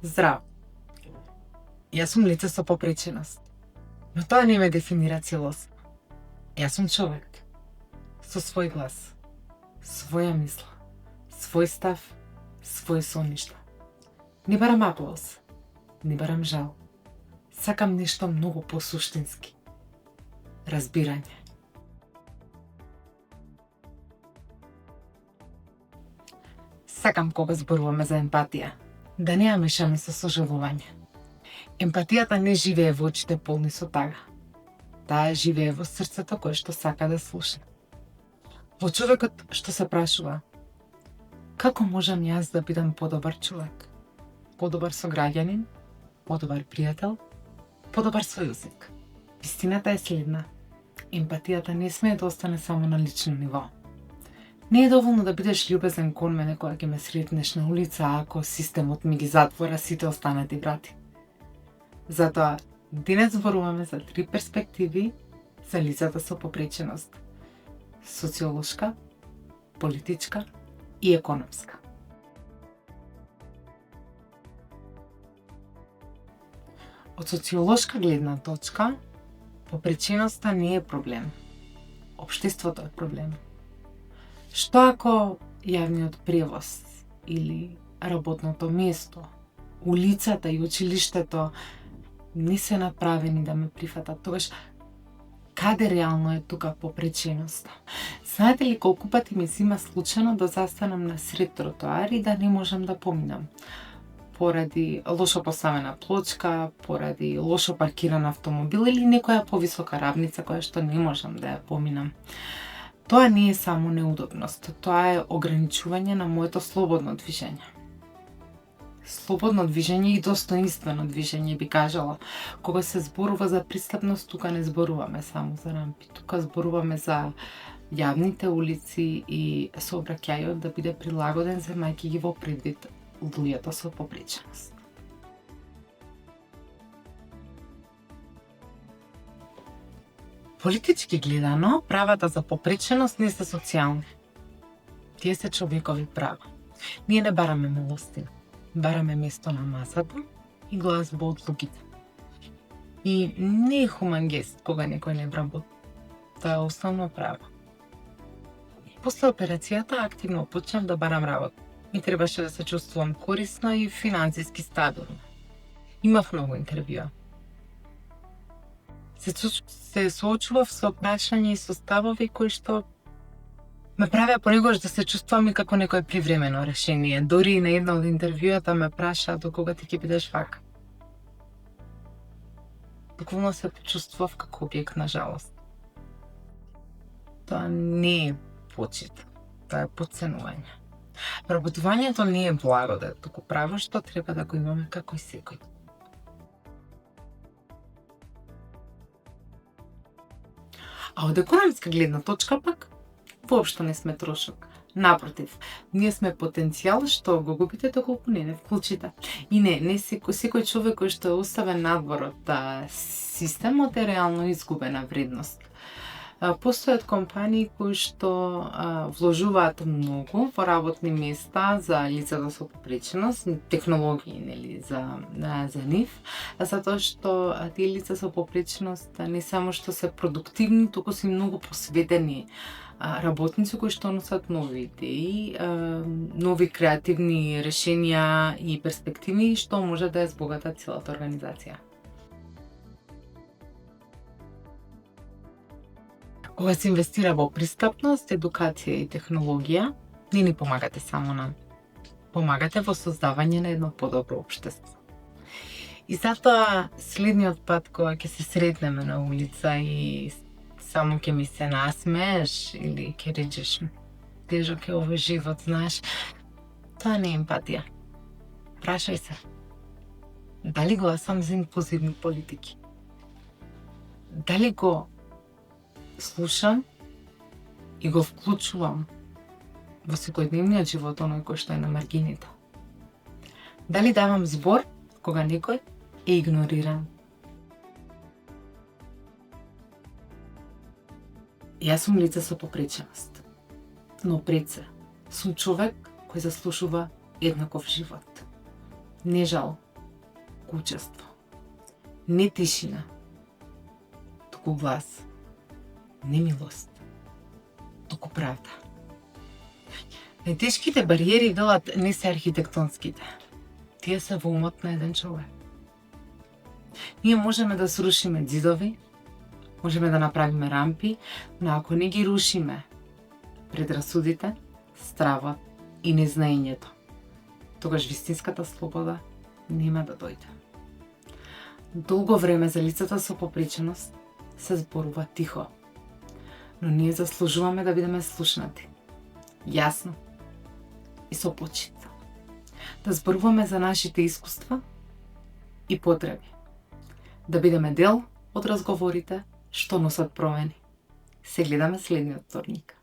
Здраво. Јас сум лице со попреченост, но тоа не ме дефинира целосно. Јас сум човек со свој глас, своја мисла, свој став, свој соништа. Не барам аплауз, не барам жал. Сакам нешто многу посуштински. Разбирање. Сакам кога зборуваме за емпатија, да не ја мешаме со сожалување. Емпатијата не живее во очите полни со тага. Таа живее во срцето кое што сака да слуша. Во човекот што се прашува: како можам јас да бидам подобар човек? Подобар сограѓанин? Подобар пријател? Подобар сојузник? Вистината е следна. Емпатијата не смее да остане само на лично ниво. Не е доволно да бидеш љубезен кон мене кога ќе ме сретнеш на улица, ако системот ми ги затвора сите останати врати. Затоа, денес зборуваме за 3 перспективи за лицата со попреченост: социолошка, политичка и економска. Од социолошка гледна точка, попреченоста не е проблем. Општеството е проблем. Што ако јавниот превоз или работното место, улицата и училиштето не се направени да ме прифатат? Тогаш, каде реално е тука попреченоста? Знаете ли колку пати ми зима случајно да застанам на сред тротоар и да не можам да поминам? Поради лошо поставена плочка, поради лошо паркиран автомобил или некоја повисока равница која што не можам да ја поминам. Тоа не е само неудобност, тоа е ограничување на моето слободно движење. Слободно движење и достоинствено движење, би кажала. Кога се зборува за пристапност, тука не зборуваме само за рампи, тука зборуваме за јавните улици и сообраќајот да биде прилагоден земајќи ги во предвид луѓето со попреченост. Политички гледано, правата за попреченост не се социјални. Тие се човекови права. Ние не бараме милостина. Бараме место на масата и гласба од луѓето. И не е хуман гест кога некој не вработи. Тоа е основно право. После операцијата активно почнав да барам работа. Ми требаше да се чувствувам корисна и финансиски стабилна. Имав многу интервјуа. Се соочував со прашања и со ставови кои што ме правеа понекогаш да се чувствувам и како некое привремено решение. Дори и на една од интервјуата ме праша до кога ти ќе бидеш вака. Буквално се почувствував како објект на жалост. Тоа не е почит, тоа е потценување. Работувањето не е благодат, туку право што треба да го имаме како и секој. А од економска гледна точка пак, воопшто не сме трошок. Напротив, ние сме потенцијал што го губите доколку не вклучите. И не секој човек кој што е оставен надвор од системот е реално изгубена вредност. Постојат компании кои што вложуваат многу во работни места за лицата со попреченост, технологии, нели, за нив, затоа што тие лица со попреченост не само што се продуктивни, туку се многу посветени работници кои што носат нови идеи, нови креативни решенија и перспективи што може да ја збогатат целата организација. Кога се инвестира во пристапност, едукација и технологија, не ни помагате само нам. Помагате во создавање на едно подобро општество. И затоа следниот пат кога ќе се сретнеме на улица и само ќе ми се насмееш или ќе речеш тежок е овој живот, знаеш, тоа не е емпатија. Прашај се, дали гласам за инклузивни политики? Дали го слушам и го вклучувам во секојдневниот живот оној кој што е на маргините? Дали давам збор кога некој е игнориран? Јас сум лице со попреченост, но пред се сум човек кој заслужува еднаков живот. Не жал, учество. Не тишина, туку глас. Не милост, туку правда. Најтешките бариери велат не се архитектонските. Тие се во умот на еден човек. Ние можеме да срушиме ѕидови, можеме да направиме рампи, но ако не ги рушиме предрасудите, стравот и незнаењето, тогаш вистинската слобода нема да дојде. Долго време за лицата со попреченост се зборува тихо, но ние заслужуваме да бидеме слушнати, јасно и со почит. Да зборуваме за нашите искуства и потреби, да бидеме дел од разговорите што носат промени. Се гледаме следниот вторник.